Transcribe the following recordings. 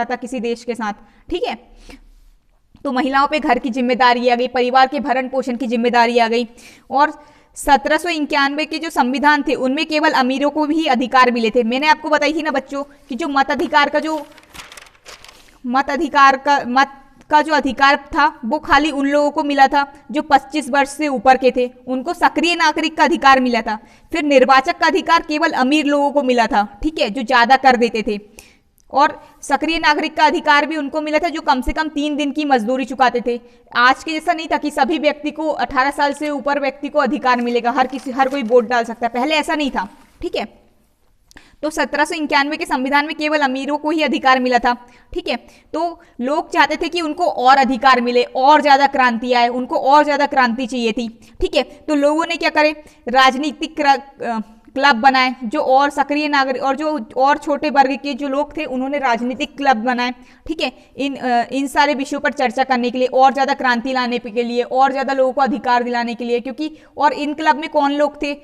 था किसी देश के साथ, ठीक है। तो महिलाओं पे घर की जिम्मेदारी आ गई, परिवार के भरण पोषण की जिम्मेदारी आ गई। और 1791 के जो संविधान थे उनमें केवल अमीरों को भी अधिकार मिले थे। मैंने आपको बताई थी ना बच्चों कि जो मत का जो अधिकार था वो खाली उन लोगों को मिला था जो 25 वर्ष से ऊपर के थे, उनको सक्रिय नागरिक का अधिकार मिला था। फिर निर्वाचक का अधिकार केवल अमीर लोगों को मिला था, ठीक है, जो ज्यादा कर देते थे। और सक्रिय नागरिक का अधिकार भी उनको मिला था जो कम से कम 3 दिन की मजदूरी चुकाते थे। आज के जैसा नहीं था कि सभी व्यक्ति को 18 साल से ऊपर व्यक्ति को अधिकार मिलेगा, हर कोई वोट डाल सकता है, पहले ऐसा नहीं था, ठीक है। तो 1791 के संविधान में केवल अमीरों को ही अधिकार मिला था, ठीक है। तो लोग चाहते थे कि उनको और अधिकार मिले, और ज्यादा क्रांति आए, उनको और ज्यादा क्रांति चाहिए थी, ठीक है। तो लोगों ने क्या करे, राजनीतिक क्लब बनाए, जो और सक्रिय नागरिक और जो और छोटे वर्ग के जो लोग थे उन्होंने राजनीतिक क्लब बनाए, ठीक है, इन सारे विषयों पर चर्चा करने के लिए, और ज्यादा क्रांति लाने के लिए, और ज्यादा लोगों को अधिकार दिलाने के लिए। क्योंकि और इन क्लब में कौन लोग थे,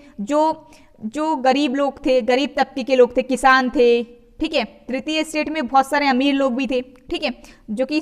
जो गरीब लोग थे, गरीब तबके के लोग थे, किसान थे, ठीक है। तृतीय स्टेट में बहुत सारे अमीर लोग भी थे, ठीक है, जो कि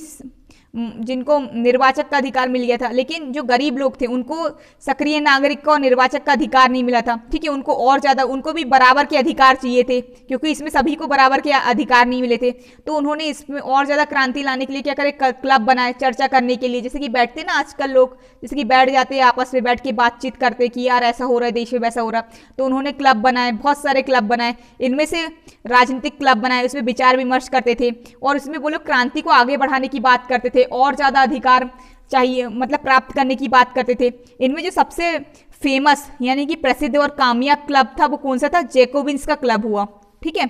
जिनको निर्वाचक का अधिकार मिल गया था। लेकिन जो गरीब लोग थे उनको सक्रिय नागरिक का और निर्वाचक का अधिकार नहीं मिला था, ठीक है। उनको और ज्यादा, उनको भी बराबर के अधिकार चाहिए थे, क्योंकि इसमें सभी को बराबर के अधिकार नहीं मिले थे। तो उन्होंने इसमें और ज्यादा क्रांति लाने के लिए क्या करे, क्लब बनाए चर्चा करने के लिए। जैसे कि बैठते ना आजकल लोग, जैसे कि बैठ जाते हैं आपस में, बैठ के बातचीत करते कि यार ऐसा हो रहा है देश में, वैसा हो रहा। तो उन्होंने क्लब बनाए, बहुत सारे क्लब बनाए, इनमें से राजनीतिक क्लब बनाए, उसमें विचार विमर्श करते थे और इसमें वो लोग क्रांति को आगे बढ़ाने की बात करते थे, और ज्यादा अधिकार चाहिए, मतलब प्राप्त करने की बात करते थे। इनमें जो सबसे फेमस यानी कि प्रसिद्ध और कामयाब क्लब था वो कौन सा था, जैकोबिन्स का क्लब हुआ, ठीक है।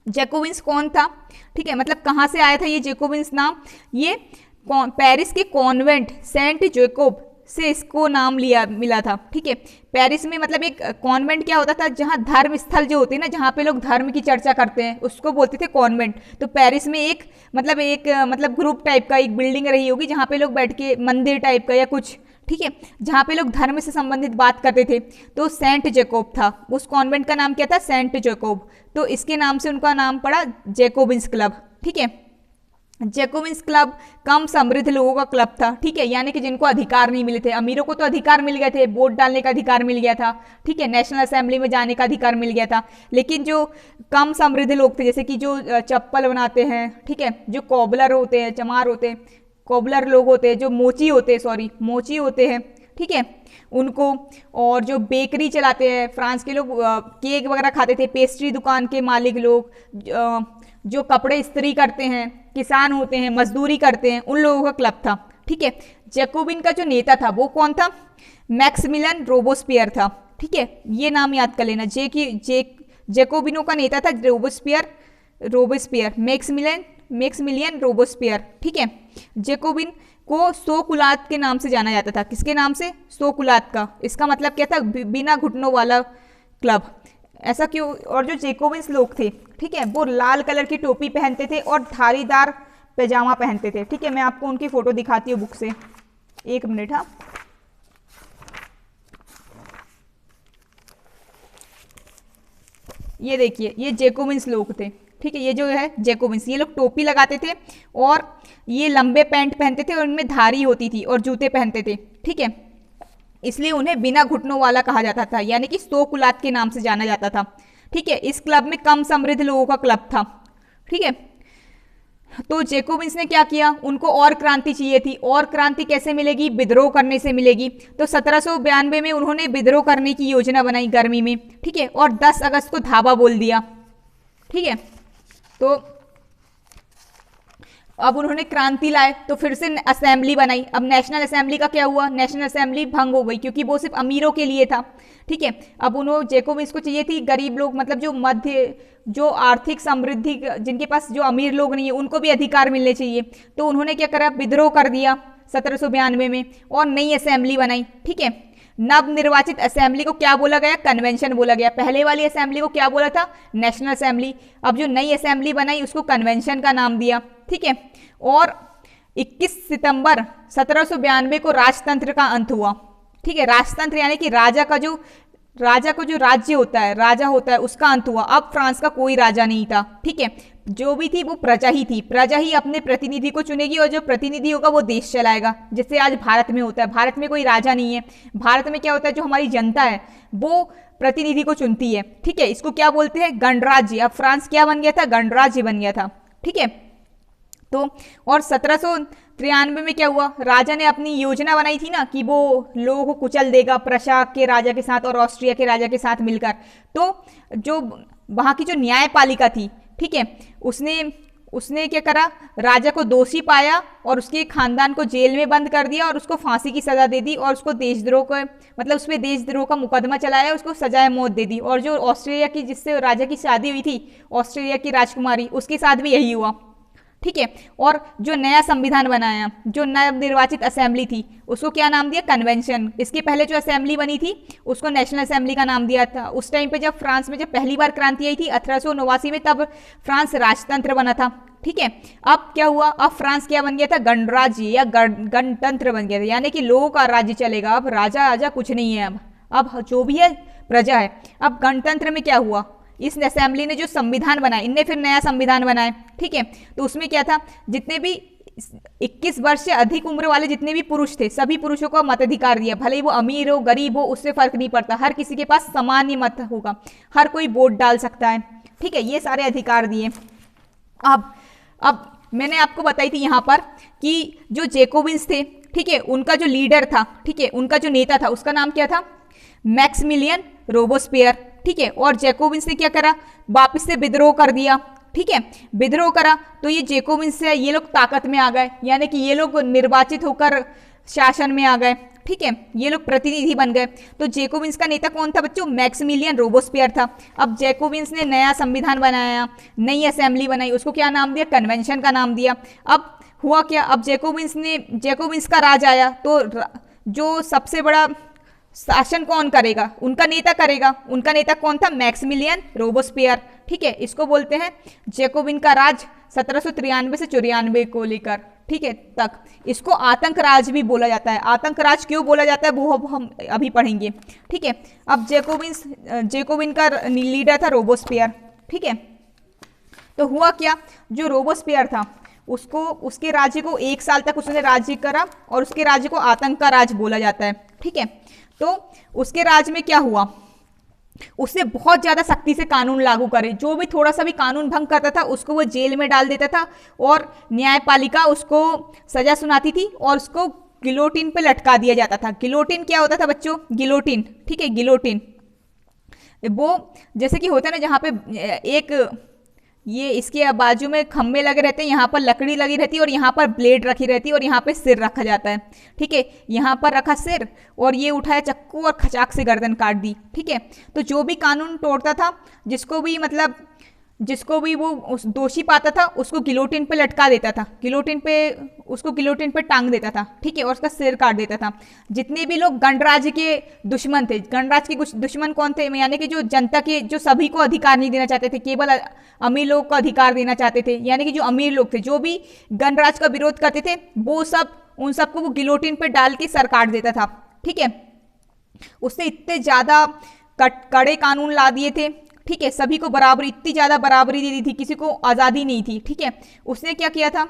जैकोबिन्स कौन था, ठीक है, मतलब कहां से आया था ये जैकोबिन्स नाम, ये पेरिस के कॉन्वेंट सेंट जैकोब से इसको नाम मिला था, ठीक है। पेरिस में मतलब एक कॉन्वेंट क्या होता था, जहां धर्म स्थल जो होते हैं ना, जहां पे लोग धर्म की चर्चा करते हैं, उसको बोलते थे कॉन्वेंट। तो पेरिस में एक मतलब ग्रुप टाइप का एक बिल्डिंग रही होगी जहां पे लोग बैठ के, मंदिर टाइप का या कुछ, ठीक है, जहां पे लोग धर्म से संबंधित बात करते थे। तो सेंट जैकोब था, उस कॉन्वेंट का नाम क्या था, सेंट जैकोब। तो इसके नाम से उनका नाम पड़ा जैकोबिन्स क्लब, ठीक है। जैकोबिन्स क्लब कम समृद्ध लोगों का क्लब था, ठीक है, यानी कि जिनको अधिकार नहीं मिले थे। अमीरों को तो अधिकार मिल गए थे, वोट डालने का अधिकार मिल गया था, ठीक है, नेशनल असेंबली में जाने का अधिकार मिल गया था। लेकिन जो कम समृद्ध लोग थे, जैसे कि जो चप्पल बनाते हैं, ठीक है, जो कोबलर होते हैं, चमार होते हैं, कोबलर लोग होते हैं, जो मोची होते हैं, ठीक है, उनको, और जो बेकरी चलाते हैं, फ्रांस के लोग केक वगैरह खाते थे, पेस्ट्री दुकान के मालिक लोग, जो कपड़े इस्त्री करते हैं, किसान होते हैं, मजदूरी करते हैं, उन लोगों का क्लब था, ठीक है। जैकोबिन का जो नेता था वो कौन था, मैक्सिमिलियन रोबोस्पियर था, ठीक है, ये नाम याद कर लेना। जैकोबिनों का नेता था रोबोस्पियर, मैक्सिमिलियन रोबोस्पियर, ठीक है। जैकोबिन को सो कुलात के नाम से जाना जाता था, किसके नाम से, सो कुलात का। इसका मतलब क्या था, बिना घुटनों वाला क्लब। ऐसा क्यों, और जो जैकोबिन्स लोग थे, ठीक है, वो लाल कलर की टोपी पहनते थे और धारीदार पैजामा पहनते थे, ठीक है। मैं आपको उनकी फोटो दिखाती हूँ बुक से, एक मिनट। हाँ, ये देखिए, ये जैकोबिन्स लोग थे, ठीक है, ये जो है जैकोबिन्स, ये लोग टोपी लगाते थे और ये लंबे पैंट पहनते थे और इनमें धारी होती थी और जूते पहनते थे, ठीक है, इसलिए उन्हें बिना घुटनों वाला कहा जाता था, यानी कि सो कुलात के नाम से जाना जाता था, ठीक है। इस क्लब में कम समृद्ध लोगों का क्लब था, ठीक है। तो जैकोबिन्स ने क्या किया, उनको और क्रांति चाहिए थी, और क्रांति कैसे मिलेगी, विद्रोह करने से मिलेगी। तो 1792 में उन्होंने विद्रोह करने की योजना बनाई गर्मी में, ठीक है, और 10 अगस्त को धावा बोल दिया, ठीक है। तो अब उन्होंने क्रांति लाए, तो फिर से असेंबली बनाई। अब नेशनल असेंबली का क्या हुआ, नेशनल असेंबली भंग हो गई, क्योंकि वो सिर्फ अमीरों के लिए था, ठीक है। अब उन्होंने जैकोबिन्स को चाहिए थी गरीब लोग, मतलब जो आर्थिक समृद्धि, जिनके पास, जो अमीर लोग नहीं है, उनको भी अधिकार मिलने चाहिए। तो उन्होंने क्या करा, विद्रोह कर दिया 1792 में और नई असेंबली बनाई, ठीक है। नव निर्वाचित असेंबली को क्या बोला गया, कन्वेंशन बोला गया। पहले वाली असेंबली को क्या बोला था, नेशनल असेंबली। अब जो नई असेंबली बनाई उसको कन्वेंशन का नाम दिया, ठीक है। और 21 सितंबर 1792 को राजतंत्र का अंत हुआ, ठीक है। राजतंत्र यानी कि राजा का जो राज्य होता है, राजा होता है, उसका अंत हुआ। अब फ्रांस का कोई राजा नहीं था, ठीक है। जो भी थी वो प्रजा ही थी, प्रजा ही अपने प्रतिनिधि को चुनेगी और जो प्रतिनिधि होगा वो देश चलाएगा। जैसे आज भारत में होता है, भारत में कोई राजा नहीं है, भारत में क्या होता है, जो हमारी जनता है वो प्रतिनिधि को चुनती है। ठीक है, इसको क्या बोलते हैं, गणराज्य। अब फ्रांस क्या बन गया था, गणराज्य बन गया था। ठीक है, तो और 1793 में क्या हुआ, राजा ने अपनी योजना बनाई थी ना कि वो लोगों को कुचल देगा प्रशा के राजा के साथ और ऑस्ट्रिया के राजा के साथ मिलकर। तो जो वहां की जो न्यायपालिका थी, ठीक है, उसने क्या करा, राजा को दोषी पाया और उसके खानदान को जेल में बंद कर दिया और उसको फांसी की सजा दे दी और उसको देशद्रोह को, मतलब उसमें देशद्रोह का मुकदमा चलाया, उसको सजाए मौत दे दी। और जो ऑस्ट्रेलिया की, जिससे राजा की शादी हुई थी, ऑस्ट्रेलिया की राजकुमारी, उसके साथ भी यही हुआ। ठीक है, और जो नया संविधान बनाया, जो नव निर्वाचित असेंबली थी, उसको क्या नाम दिया, कन्वेंशन। इसके पहले जो असेंबली बनी थी उसको नेशनल असेंबली का नाम दिया था। उस टाइम पे जब फ्रांस में जब पहली बार क्रांति आई थी 1889 में, तब फ्रांस राजतंत्र बना था। ठीक है, अब क्या हुआ, अब फ्रांस क्या बन गया था, गणराज्य या गणतंत्र बन गया था, यानी कि लोगों का राज्य चलेगा। अब राजा आजा कुछ नहीं है, अब जो भी है प्रजा है। अब गणतंत्र में क्या हुआ, इस असेंबली ने जो संविधान बनाया, इनने फिर नया संविधान बनाया। ठीक है, तो उसमें क्या था, जितने भी 21 वर्ष से अधिक उम्र वाले जितने भी पुरुष थे, सभी पुरुषों को मताधिकार दिया, भले ही वो अमीर हो गरीब हो, उससे फर्क नहीं पड़ता, हर किसी के पास सामान्य मत होगा, हर कोई वोट डाल सकता है। ठीक है, ये सारे अधिकार दिए। अब मैंने आपको बताई थी यहाँ पर कि जो जेकोबिन्स थे, ठीक है, उनका जो लीडर था, ठीक है, उनका जो नेता था, उसका नाम क्या था, मैक्सिमिलियन रोबोस्पियर। ठीक है, और जेकोबिन्स ने क्या करा, वापस से विद्रोह कर दिया। ठीक है, विद्रोह करा तो ये जेकोबिन्स से ये लोग ताकत में आ गए, यानी कि ये लोग निर्वाचित होकर शासन में आ गए। ठीक है, ये लोग प्रतिनिधि बन गए। तो जेकोबिन्स का नेता कौन था बच्चों, मैक्सिमिलियन रोबोस्पियर था। अब जेकोबिन्स ने नया संविधान बनाया, नई असेंबली बनाई, उसको क्या नाम दिया, कन्वेंशन का नाम दिया। अब हुआ क्या, अब जेकोबिन्स का राज आया, तो जो सबसे बड़ा शासन कौन करेगा, उनका नेता करेगा। उनका नेता कौन था, मैक्सिमिलियन रोबोस्पियर। ठीक है, इसको बोलते हैं जेकोबिन का राज 1793 से 94 को लेकर, ठीक है, तक। इसको आतंक राज भी बोला जाता है। आतंक राज क्यों बोला जाता है वो हम अभी पढ़ेंगे। ठीक है, अब जेकोबिन का लीडर था रोबोस्पियर। ठीक है, तो हुआ क्या, जो रोबोस्पियर था उसके राज्य को 1 साल तक उसने राज्य करा और उसके राज्य को आतंक का राज बोला जाता है। ठीक है, तो उसके राज में क्या हुआ, उसने बहुत ज्यादा सख्ती से कानून लागू करे, जो भी थोड़ा सा भी कानून भंग करता था उसको वो जेल में डाल देता था और न्यायपालिका उसको सजा सुनाती थी और उसको गिलोटिन पे लटका दिया जाता था। गिलोटिन क्या होता था बच्चों, गिलोटिन, ठीक है, गिलोटिन वो जैसे कि होता है ना, जहाँ पे एक ये इसके बाजू में खम्भे लगे रहते हैं, यहाँ पर लकड़ी लगी रहती है और यहाँ पर ब्लेड रखी रहती है और यहाँ पे सिर रखा जाता है। ठीक है, यहाँ पर रखा सिर और ये उठाया चक्कू और खचाक से गर्दन काट दी। ठीक है, तो जो भी कानून तोड़ता था, जिसको भी वो दोषी पाता था, उसको गिलोटिन पे लटका देता था, उसको गिलोटिन पे टांग देता था। ठीक है, और उसका सिर काट देता था। जितने भी लोग गणराज्य के दुश्मन थे, गणराज्य के कुछ दुश्मन कौन थे, यानी कि जो जनता के, जो सभी को अधिकार नहीं देना चाहते थे, केवल अमीर लोग को अधिकार देना चाहते थे, यानी कि जो अमीर लोग थे, जो भी गणराज्य का विरोध करते थे, वो सब, उन सबको वो गिलोटिन पे डाल के सर काट देता था। ठीक है, उसने इतने ज्यादा कड़े कानून ला दिए थे। ठीक है, सभी को बराबरी, इतनी ज्यादा बराबरी दे दी थी, किसी को आजादी नहीं थी। ठीक है, उसने क्या किया था,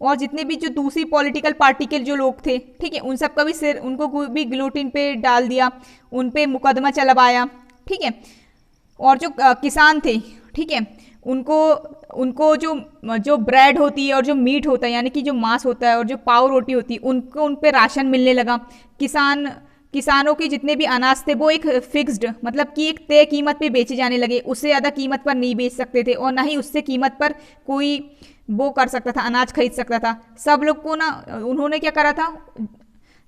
और जितने भी जो दूसरी पॉलिटिकल पार्टी के जो लोग थे, ठीक है, उन सब का भी सिर, उनको भी गिलोटिन पे डाल दिया, उन पे मुकदमा चलवाया। ठीक है, और जो किसान थे, ठीक है, उनको जो ब्रेड होती है और जो मीट होता है, यानी कि जो मांस होता है और जो पाव रोटी होती है, उनको उन पे राशन मिलने लगा। किसानों के जितने भी अनाज थे वो एक फिक्स्ड, मतलब कि एक तय कीमत पे बेचे जाने लगे, उससे ज़्यादा कीमत पर नहीं बेच सकते थे और ना ही उससे कीमत पर कोई वो कर सकता था, अनाज खरीद सकता था। सब लोग को ना, उन्होंने क्या करा था,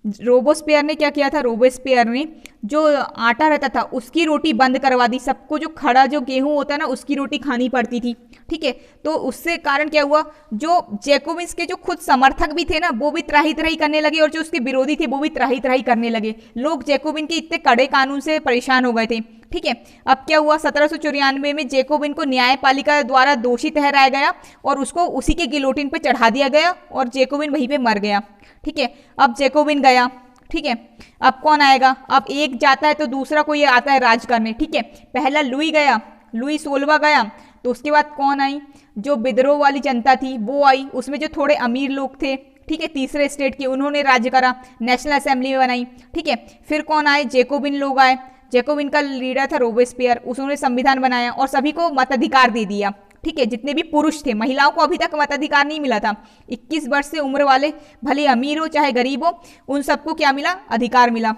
रोबोस्पियर ने क्या किया था, रोबोस्पियर ने जो आटा रहता था उसकी रोटी बंद करवा दी। सबको जो खड़ा जो गेहूं होता है ना, उसकी रोटी खानी पड़ती थी। ठीक है, तो उससे कारण क्या हुआ, जो जेकोबिन्स के जो खुद समर्थक भी थे ना, वो भी त्राही त्राही करने लगे और जो उसके विरोधी थे वो भी त्राही त्राही करने लगे। लोग जेकोबिन के इतने कड़े कानून से परेशान हो गए थे। ठीक है, अब क्या हुआ, 1794 में जेकोबिन को न्यायपालिका द्वारा दोषी ठहराया गया और उसको उसी के गिलोटिन पे चढ़ा दिया गया और जेकोबिन वहीं पे मर गया। ठीक है, अब जेकोबिन गया। ठीक है, अब कौन आएगा, अब एक जाता है तो दूसरा कोई आता है राज करने। ठीक है, पहला लुई गया, लुई 16वां गया, तो उसके बाद कौन आई, जो विद्रोह वाली जनता थी वो आई, उसमें जो थोड़े अमीर लोग थे, ठीक है, तीसरे स्टेट के, उन्होंने राज्य करा, नेशनल असेंबली बनाई, ठीक है। फिर कौन आए, जैकोबिन लोग आए, जैकोबिन का लीडर था रोबेस्पियर, उसने संविधान बनाया और सभी को मताधिकार दे दिया, ठीक है। जितने भी पुरुष थे, महिलाओं को अभी तक मताधिकार नहीं मिला था। 21 वर्ष से उम्र वाले, भले अमीर हो चाहे गरीब हो, उन सबको क्या मिला, अधिकार मिला,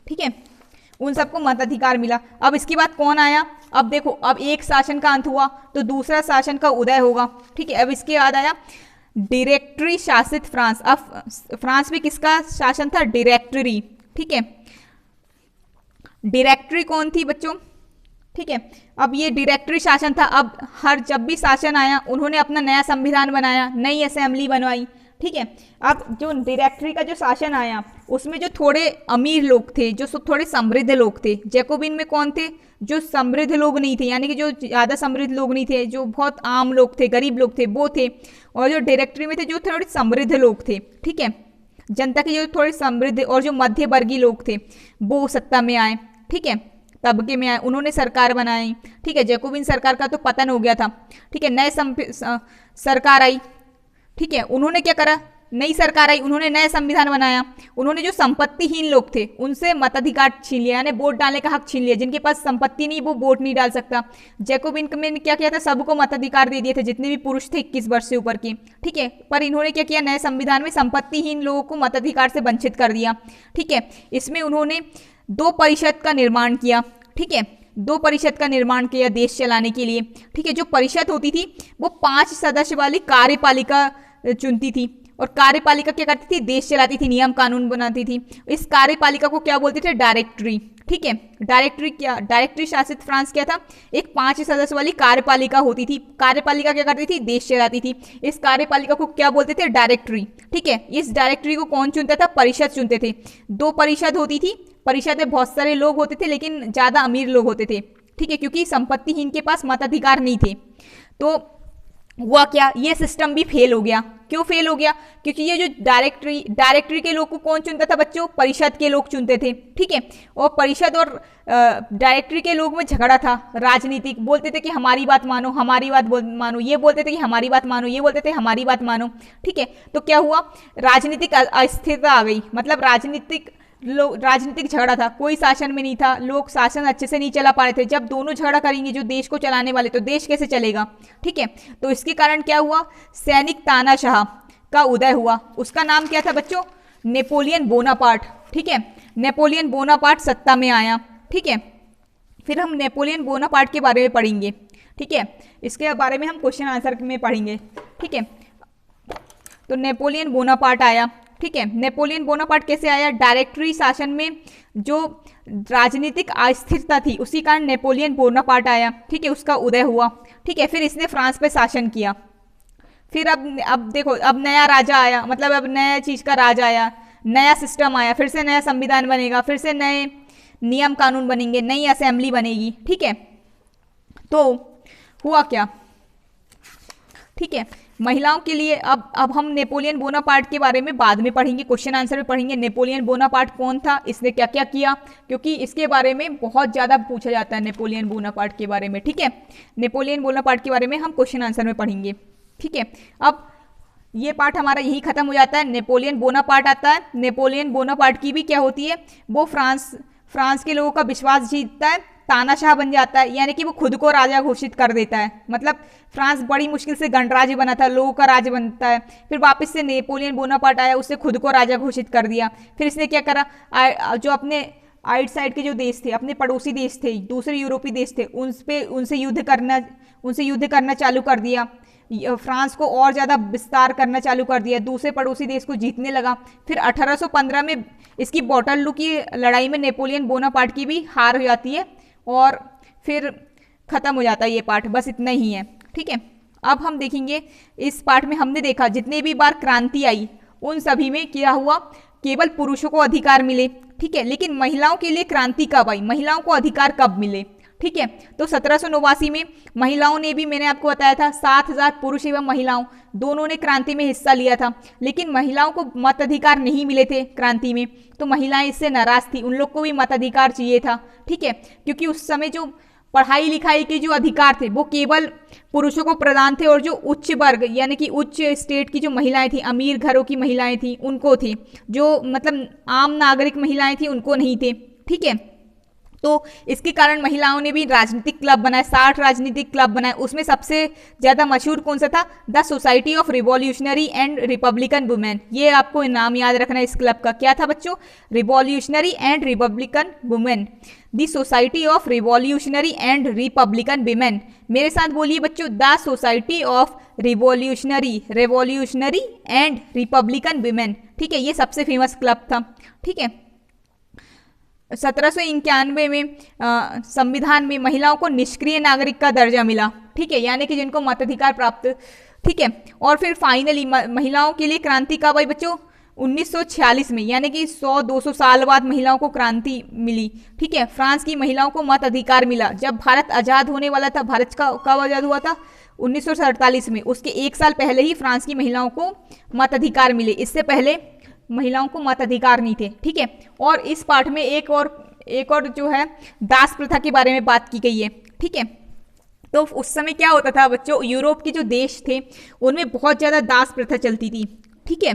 ठीक है, उन सबको मताधिकार मिला। अब इसके बाद कौन आया, अब देखो, अब एक शासन का अंत हुआ तो दूसरा शासन का उदय होगा, ठीक है। अब इसके बाद आया डायरेक्टरी शासित फ्रांस। अब फ्रांस में किसका शासन था, डायरेक्टरी, ठीक है। डायरेक्टरी कौन थी बच्चों, ठीक है। अब ये डायरेक्टरी शासन था। अब जब भी शासन आया उन्होंने अपना नया संविधान बनाया, नई असेंबली बनवाई, ठीक है। अब जो डायरेक्टरी का जो शासन आया उसमें जो थोड़े अमीर लोग थे, जो थोड़े समृद्ध लोग थे, जैकोबिन में कौन थे, जो समृद्ध लोग नहीं थे, यानी कि जो ज़्यादा समृद्ध लोग नहीं थे, जो बहुत आम लोग थे, गरीब लोग थे, वो थे। और जो डायरेक्टरी में थे जो थोड़े समृद्ध लोग थे, ठीक है, जनता के जो थोड़े समृद्ध और जो मध्य वर्गीय लोग थे वो सत्ता में आए, ठीक है, तबके में आए, उन्होंने सरकार बनाई, ठीक है। जैकोबिन सरकार का तो पतन हो गया था, ठीक है। नए सरकार आई, ठीक है, उन्होंने क्या करा, नई सरकार आई, उन्होंने नया संविधान बनाया, उन्होंने जो संपत्तिहीन लोग थे उनसे मताधिकार छीन लिया, यानी वोट डालने का हक छीन लिया। जिनके पास संपत्ति नहीं वो वोट नहीं डाल सकता। जैकोबिन में क्या किया था, सबको मताधिकार दे दिए थे, जितने भी पुरुष थे 21 वर्ष से ऊपर के, ठीक है। पर इन्होंने क्या किया, नए संविधान में संपत्तिहीन लोगों को मताधिकार से वंचित कर दिया, ठीक है। इसमें उन्होंने 2 परिषद का निर्माण किया, ठीक है, 2 परिषद का निर्माण किया देश चलाने के लिए, ठीक है। जो परिषद होती थी वो 5 सदस्य वाली कार्यपालिका चुनती थी, और कार्यपालिका क्या करती थी, देश चलाती थी, नियम कानून बनाती थी। इस कार्यपालिका को क्या बोलते थे, डायरेक्टरी, ठीक है। डायरेक्टरी शासित फ्रांस क्या था, एक 5 सदस्य वाली कार्यपालिका होती थी। कार्यपालिका क्या करती थी, देश चलाती थी। इस कार्यपालिका को क्या बोलते थे, डायरेक्टरी, ठीक है। इस डायरेक्टरी को कौन चुनता था, परिषद चुनते थे। 2 परिषद होती थी, परिषद में बहुत सारे लोग होते थे लेकिन ज़्यादा अमीर लोग होते थे, ठीक है, क्योंकि संपत्तिहीन के पास मताधिकार नहीं थे। तो हुआ क्या, ये सिस्टम भी फेल हो गया। क्यों फेल हो गया, क्योंकि ये जो डायरेक्टरी के लोग को कौन चुनता था बच्चों, परिषद के लोग चुनते थे, ठीक है। और परिषद और डायरेक्टरी के लोग में झगड़ा था राजनीतिक, बोलते थे कि हमारी बात मानो, हमारी बात मानो, ये बोलते थे कि हमारी बात मानो, ये बोलते थे हमारी बात मानो, ठीक है। तो क्या हुआ, राजनीतिक अस्थिरता आ गई, मतलब राजनीतिक झगड़ा था, कोई शासन में नहीं था, लोग शासन अच्छे से नहीं चला पा रहे थे। जब दोनों झगड़ा करेंगे जो देश को चलाने वाले, तो देश कैसे चलेगा, ठीक है। तो इसके कारण क्या हुआ, सैनिक तानाशाह का उदय हुआ। उसका नाम क्या था बच्चों, नेपोलियन बोनापार्ट, ठीक है। नेपोलियन बोनापार्ट सत्ता में आया, ठीक है। फिर हम नेपोलियन बोनापार्ट के बारे में पढ़ेंगे, ठीक है, इसके बारे में हम क्वेश्चन आंसर में पढ़ेंगे, ठीक है। तो नेपोलियन बोनापार्ट आया, ठीक है। नेपोलियन बोनापार्ट कैसे आया, डायरेक्टरी शासन में जो राजनीतिक अस्थिरता थी उसी कारण नेपोलियन बोनापार्ट आया, ठीक है, उसका उदय हुआ, ठीक है। फिर इसने फ्रांस पे शासन किया। फिर अब देखो, अब नया राजा आया, मतलब अब नया चीज का राजा आया, नया सिस्टम आया, फिर से नया संविधान बनेगा, फिर से नए नियम कानून बनेंगे, नई असेंबली बनेगी, ठीक है। तो हुआ क्या, ठीक है, महिलाओं के लिए अब हम नेपोलियन बोनापार्ट के बारे में बाद में पढ़ेंगे, क्वेश्चन आंसर में पढ़ेंगे। नेपोलियन बोनापार्ट कौन था, इसने क्या क्या किया, क्योंकि इसके बारे में बहुत ज़्यादा पूछा जाता है नेपोलियन बोनापार्ट के बारे में, ठीक है। नेपोलियन बोनापार्ट के बारे में हम क्वेश्चन आंसर में पढ़ेंगे, ठीक है। अब ये पार्ट हमारा यही खत्म हो जाता है, नेपोलियन बोनापार्ट आता है। नेपोलियन बोनापार्ट की भी क्या होती है, वो फ्रांस के लोगों का विश्वास जीतता है, तानाशाह बन जाता है, यानी कि वो खुद को राजा घोषित कर देता है। मतलब फ्रांस बड़ी मुश्किल से गणराज्य बना था, लोगों का राज्य बनता है। फिर वापस से नेपोलियन बोनापार्ट आया, उससे खुद को राजा घोषित कर दिया। फिर इसने क्या करा, जो अपने आइट साइड के जो देश थे, अपने पड़ोसी देश थे, दूसरे यूरोपीय देश थे, उनसे युद्ध करना चालू कर दिया। फ्रांस को और ज़्यादा विस्तार करना चालू कर दिया, दूसरे पड़ोसी देश को जीतने लगा। फिर 1815 में इसकी वॉटरलू की लड़ाई में नेपोलियन बोनापार्ट की भी हार हो जाती है और फिर खत्म हो जाता है ये पार्ट, बस इतना ही है, ठीक है। अब हम देखेंगे इस पार्ट में हमने देखा जितने भी बार क्रांति आई उन सभी में क्या हुआ, केवल पुरुषों को अधिकार मिले, ठीक है। लेकिन महिलाओं के लिए क्रांति कब आई, महिलाओं को अधिकार कब मिले, ठीक है। तो 1789 में महिलाओं ने भी, मैंने आपको बताया था, 7000 पुरुष एवं महिलाओं दोनों ने क्रांति में हिस्सा लिया था। लेकिन महिलाओं को मताधिकार नहीं मिले थे क्रांति में, तो महिलाएं इससे नाराज थी, उन लोग को भी मताधिकार चाहिए था, ठीक है। क्योंकि उस समय जो पढ़ाई लिखाई के जो अधिकार थे वो केवल पुरुषों को प्रदान थे और जो उच्च वर्ग यानी कि उच्च स्टेट की जो महिलाएं थी, अमीर घरों की महिलाएं थी, उनको थे। जो मतलब आम नागरिक महिलाएं थी उनको नहीं थे। ठीक है, तो इसके कारण महिलाओं ने भी राजनीतिक क्लब बनाए, 60 राजनीतिक क्लब बनाए। उसमें सबसे ज़्यादा मशहूर कौन सा था? The society of revolutionary and Republican women. ये आपको नाम याद रखना है इस क्लब का। क्या था बच्चों? Revolutionary and Republican women, the society of revolutionary and Republican women. मेरे साथ बोलिए बच्चों, the society of revolutionary and Republican women. ठीक है, ये सबसे फेमस क्लब था। ठीक है, 1791 में संविधान में महिलाओं को निष्क्रिय नागरिक का दर्जा मिला। ठीक है, यानी कि जिनको मताधिकार प्राप्त। ठीक है, और फिर फाइनली महिलाओं के लिए क्रांति कब आई बच्चों? 1946 में, यानी कि 100-200 साल बाद महिलाओं को क्रांति मिली। ठीक है, फ्रांस की महिलाओं को मत अधिकार मिला। जब भारत आज़ाद होने वाला था, भारत का कब आज़ाद हुआ था? 1947 में। उसके एक साल पहले ही फ्रांस की महिलाओं को मत अधिकार मिले। इससे पहले महिलाओं को मताधिकार नहीं थे। ठीक है, और इस पाठ में एक और जो है दास प्रथा के बारे में बात की गई है। ठीक है, तो उस समय क्या होता था बच्चों, यूरोप के जो देश थे उनमें बहुत ज़्यादा दास प्रथा चलती थी। ठीक है,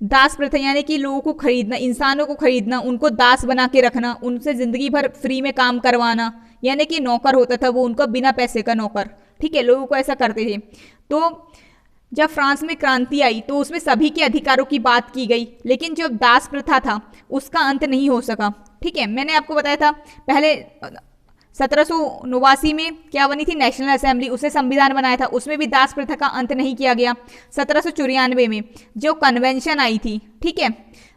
दास प्रथा यानी कि लोगों को खरीदना, इंसानों को खरीदना, उनको दास बना के रखना, उनसे ज़िंदगी भर फ्री में काम करवाना, यानी कि नौकर होता था वो उनका, बिना पैसे का नौकर। ठीक है, लोगों को ऐसा करते थे। तो जब फ्रांस में क्रांति आई तो उसमें सभी के अधिकारों की बात की गई, लेकिन जो दास प्रथा था उसका अंत नहीं हो सका। ठीक है, मैंने आपको बताया था पहले 1789 में क्या बनी थी? नेशनल असेंबली, उसने संविधान बनाया था, उसमें भी दास प्रथा का अंत नहीं किया गया। 1794 में जो कन्वेंशन आई थी, ठीक है,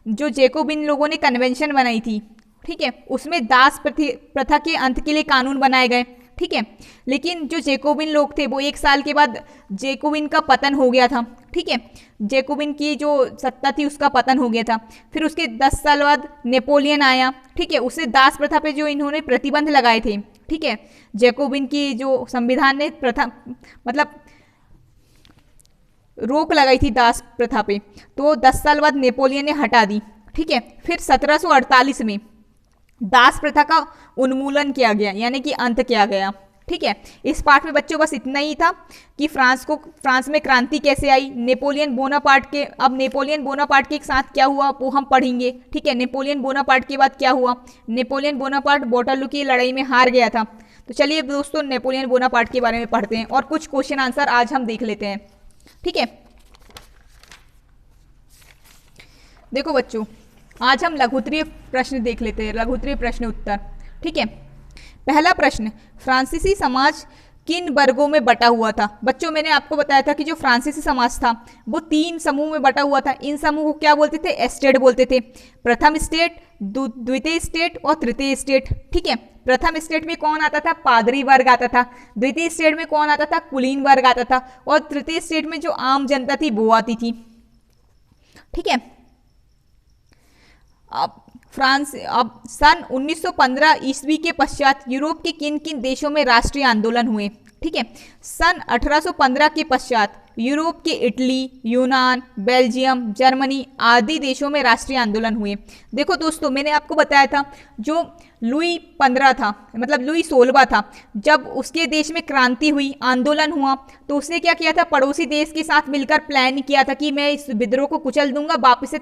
जो जैकोबिन लोगों ने कन्वेंशन बनाई थी, ठीक है, उसमें दास प्रथा के अंत के लिए कानून बनाए गए। ठीक है, लेकिन जो जैकोबिन लोग थे वो 1 साल के बाद जैकोबिन का पतन हो गया था। ठीक है, जैकोबिन की जो सत्ता थी उसका पतन हो गया था। फिर उसके 10 साल बाद नेपोलियन आया। ठीक है, उसने दास प्रथा पे जो इन्होंने प्रतिबंध लगाए थे, ठीक है, जैकोबिन की जो संविधान ने प्रथा मतलब रोक लगाई थी दास प्रथा पे, तो 10 साल बाद नेपोलियन ने हटा दी। ठीक है, फिर 1748 में दास प्रथा का उन्मूलन किया गया, यानी कि अंत किया गया। ठीक है, इस पाठ में बच्चों बस इतना ही था कि फ्रांस में क्रांति कैसे आई, नेपोलियन बोनापार्ट के साथ क्या हुआ वो हम पढ़ेंगे। ठीक है, नेपोलियन बोनापार्ट के बाद क्या हुआ? नेपोलियन बोनापार्ट वॉटरलू की लड़ाई में हार गया था। तो चलिए दोस्तों नेपोलियन बोनापार्ट के बारे में पढ़ते हैं और कुछ क्वेश्चन आंसर आज हम देख लेते हैं। ठीक है, देखो बच्चों आज हम लघुत्तरीय प्रश्न देख लेते हैं, लघुत्तरीय प्रश्न उत्तर। ठीक है, पहला प्रश्न, फ्रांसीसी समाज किन वर्गों में बटा हुआ था? बच्चों मैंने आपको बताया था कि जो फ्रांसीसी समाज था वो 3 समूह में बटा हुआ था। इन समूह को क्या बोलते थे? एस्टेट बोलते थे। प्रथम स्टेट, द्वितीय स्टेट और तृतीय स्टेट। ठीक है, प्रथम स्टेट में कौन आता था? पादरी वर्ग आता था। द्वितीय स्टेट में कौन आता था? कुलीन वर्ग आता था। और तृतीय स्टेट में जो आम जनता थी वो आती थी। ठीक है, अब सन 1915 ईस्वी के पश्चात यूरोप के किन किन देशों में राष्ट्रीय आंदोलन हुए? ठीक है, सन 1815 के पश्चात यूरोप के इटली, यूनान, बेल्जियम, जर्मनी आदि देशों में राष्ट्रीय आंदोलन हुए। देखो दोस्तों मैंने आपको बताया था जो लुई 15 था, मतलब लुई 16 था, जब उसके देश में क्रांति हुई, आंदोलन हुआ, तो उसने क्या किया था? पड़ोसी देश के साथ मिलकर प्लान किया था कि मैं इस विद्रोह को कुचल दूंगा, वापस से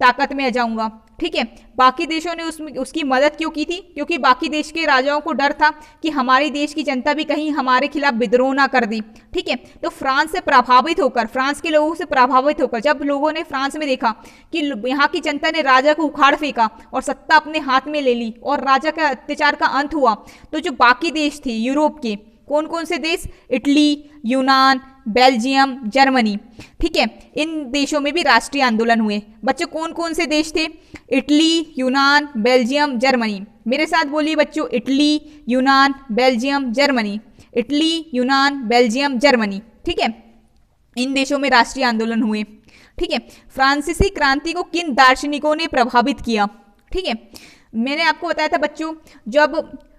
ताकत में आ जाऊंगा। ठीक है, बाकी देशों ने उसकी मदद क्यों की थी? क्योंकि बाकी देश के राजाओं को डर था कि हमारे देश की जनता भी कहीं हमारे खिलाफ विद्रोह ना कर दे। ठीक है, तो फ्रांस से प्रभावित होकर, फ्रांस के लोगों से प्रभावित होकर जब लोगों ने फ्रांस में देखा कि यहाँ की जनता ने राजा को उखाड़ फेंका और सत्ता अपने हाथ में ले ली और राजा का अत्याचार का अंत हुआ, तो जो बाकी देश थे यूरोप के, कौन कौन से देश? इटली, यूनान, बेल्जियम, जर्मनी। ठीक है, इन देशों में भी राष्ट्रीय आंदोलन हुए। बच्चों कौन कौन से देश थे? इटली, यूनान, बेल्जियम, जर्मनी। मेरे साथ बोलिए बच्चों, इटली, यूनान, बेल्जियम, जर्मनी। इटली, यूनान, बेल्जियम, जर्मनी। ठीक है, इन देशों में राष्ट्रीय आंदोलन हुए। ठीक है, फ्रांसीसी क्रांति को किन दार्शनिकों ने प्रभावित किया? ठीक है, मैंने आपको बताया था बच्चों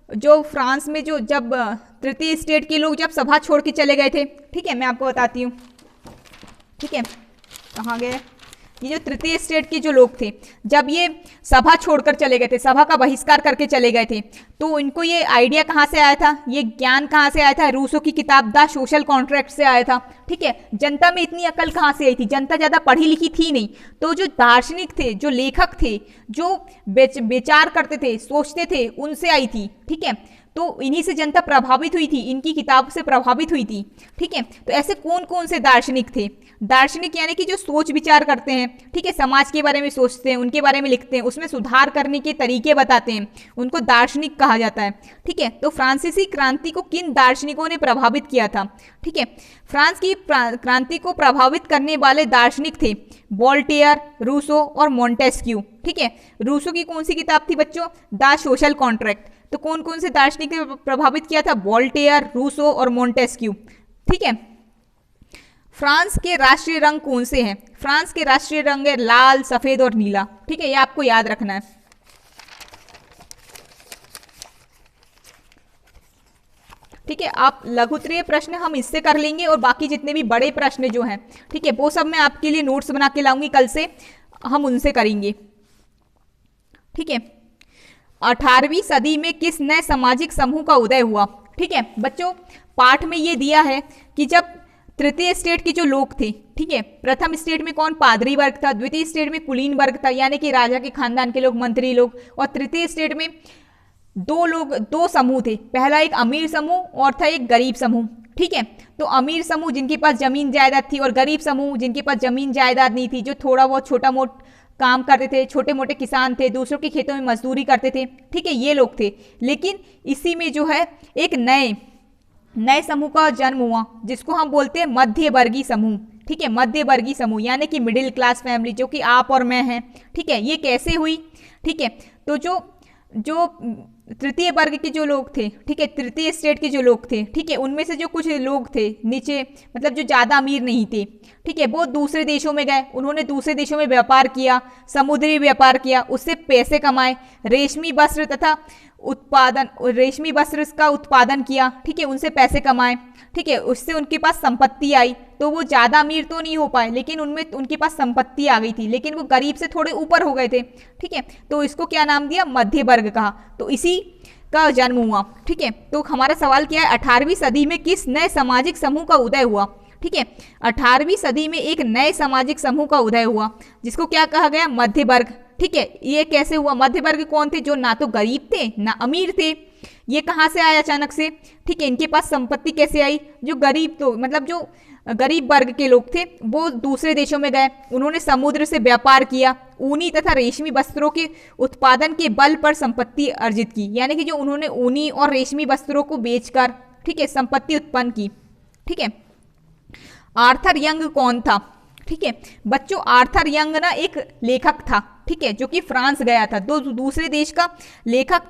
जो फ्रांस में जब तृतीय स्टेट के लोग जब सभा छोड़ के चले गए थे। ठीक है, मैं आपको बताती हूँ। ठीक है, कहाँ गए? ये जो तृतीय स्टेट के जो लोग थे, जब ये सभा छोड़कर चले गए थे, सभा का बहिष्कार करके चले गए थे, तो इनको ये आइडिया कहाँ से आया था, ये ज्ञान कहाँ से आया था? रूसो की किताब द सोशल कॉन्ट्रैक्ट से आया था। ठीक है, जनता में इतनी अकल कहाँ से आई थी? जनता ज्यादा पढ़ी लिखी थी नहीं, तो जो दार्शनिक थे, जो लेखक थे, जो विचार करते थे, सोचते थे, उनसे आई थी। ठीक है, तो इन्हीं से जनता प्रभावित हुई थी, इनकी किताब से प्रभावित हुई थी। ठीक है, तो ऐसे कौन कौन से दार्शनिक थे? दार्शनिक यानी कि जो सोच विचार करते हैं, ठीक है, समाज के बारे में सोचते हैं, उनके बारे में लिखते हैं, उसमें सुधार करने के तरीके बताते हैं, उनको दार्शनिक कहा जाता है। ठीक है, तो फ्रांसीसी क्रांति को किन दार्शनिकों ने प्रभावित किया था? ठीक है, फ्रांस की क्रांति को प्रभावित करने वाले दार्शनिक थे वोल्टेयर, रूसो और मोंटेस्क्यू। ठीक है, रूसो की कौन सी किताब थी बच्चों? The social contract. तो कौन कौन से दार्शनिक ने प्रभावित किया था? वोल्टेयर, रूसो और मोंटेस्क्यू। ठीक है, फ्रांस के राष्ट्रीय रंग कौन से हैं? फ्रांस के राष्ट्रीय रंग है लाल, सफेद और नीला। ठीक है, ये आपको याद रखना है। ठीक है, आप लघुत्तरीय प्रश्न हम इससे कर लेंगे और बाकी जितने भी बड़े प्रश्न जो हैं, ठीक है, वो सब मैं आपके लिए नोट्स बना के लाऊंगी, कल से हम उनसे करेंगे। ठीक है, 18वीं सदी में किस नए सामाजिक समूह का उदय हुआ? ठीक है बच्चों, पाठ में ये दिया है कि जब तृतीय स्टेट के जो लोग थे, ठीक है, प्रथम स्टेट में कौन? पादरी वर्ग था, द्वितीय स्टेट में कुलीन वर्ग था, यानी कि राजा के खानदान के लोग, मंत्री लोग, और तृतीय स्टेट में दो समूह थे। पहला एक अमीर समूह और था एक गरीब समूह। ठीक है, तो अमीर समूह जिनके पास जमीन जायदाद थी और गरीब समूह जिनके पास जमीन जायदाद नहीं थी, जो थोड़ा बहुत छोटा मोटा काम करते थे, छोटे मोटे किसान थे, दूसरों के खेतों में मजदूरी करते थे। ठीक है, ये लोग थे। लेकिन इसी में जो है एक नए समूह का जन्म हुआ, जिसको हम बोलते हैं मध्य वर्गीय समूह। ठीक है, मध्य वर्गीय समूह यानी कि मिडिल क्लास फैमिली, जो कि आप और मैं हैं। ठीक है, ये कैसे हुई? ठीक है, तो जो तृतीय वर्ग के जो लोग थे, ठीक है, तृतीय स्टेट के जो लोग थे, ठीक है, उनमें से जो कुछ लोग थे नीचे, मतलब जो ज़्यादा अमीर नहीं थे, ठीक है, वो दूसरे देशों में गए, उन्होंने दूसरे देशों में व्यापार किया, समुद्री व्यापार किया, उससे पैसे कमाए, रेशमी वस्त्र का उत्पादन किया। ठीक है, उनसे पैसे कमाए। ठीक है, उससे उनके पास संपत्ति आई, तो वो ज़्यादा अमीर तो नहीं हो पाए, लेकिन उनमें उनके पास संपत्ति आ गई थी, लेकिन वो गरीब से थोड़े ऊपर हो गए थे। ठीक है, तो इसको क्या नाम दिया? मध्य वर्ग कहा। तो इसी का जन्म हुआ। ठीक है, तो हमारा सवाल क्या है? 18वीं सदी में किस नए सामाजिक समूह का उदय हुआ? ठीक है, 18वीं सदी में एक नए सामाजिक समूह का उदय हुआ, जिसको क्या कहा गया? मध्य वर्ग। ठीक है, ये कैसे हुआ? मध्य वर्ग कौन थे? जो ना तो गरीब थे ना अमीर थे। ये कहाँ से आया अचानक से? ठीक है, इनके पास संपत्ति कैसे आई? जो गरीब वर्ग के लोग थे वो दूसरे देशों में गए, उन्होंने समुद्र से व्यापार किया, ऊनी तथा रेशमी वस्त्रों के उत्पादन के बल पर संपत्ति अर्जित की, यानी कि जो उन्होंने ऊनी और रेशमी वस्त्रों को बेचकर, ठीक है, संपत्ति उत्पन्न की। ठीक है, आर्थर यंग कौन था? ठीक है बच्चों, आर्थर यंग ना एक लेखक था, ठीक है, जो कि फ्रांस गया था, दूसरे देश का लेखक था।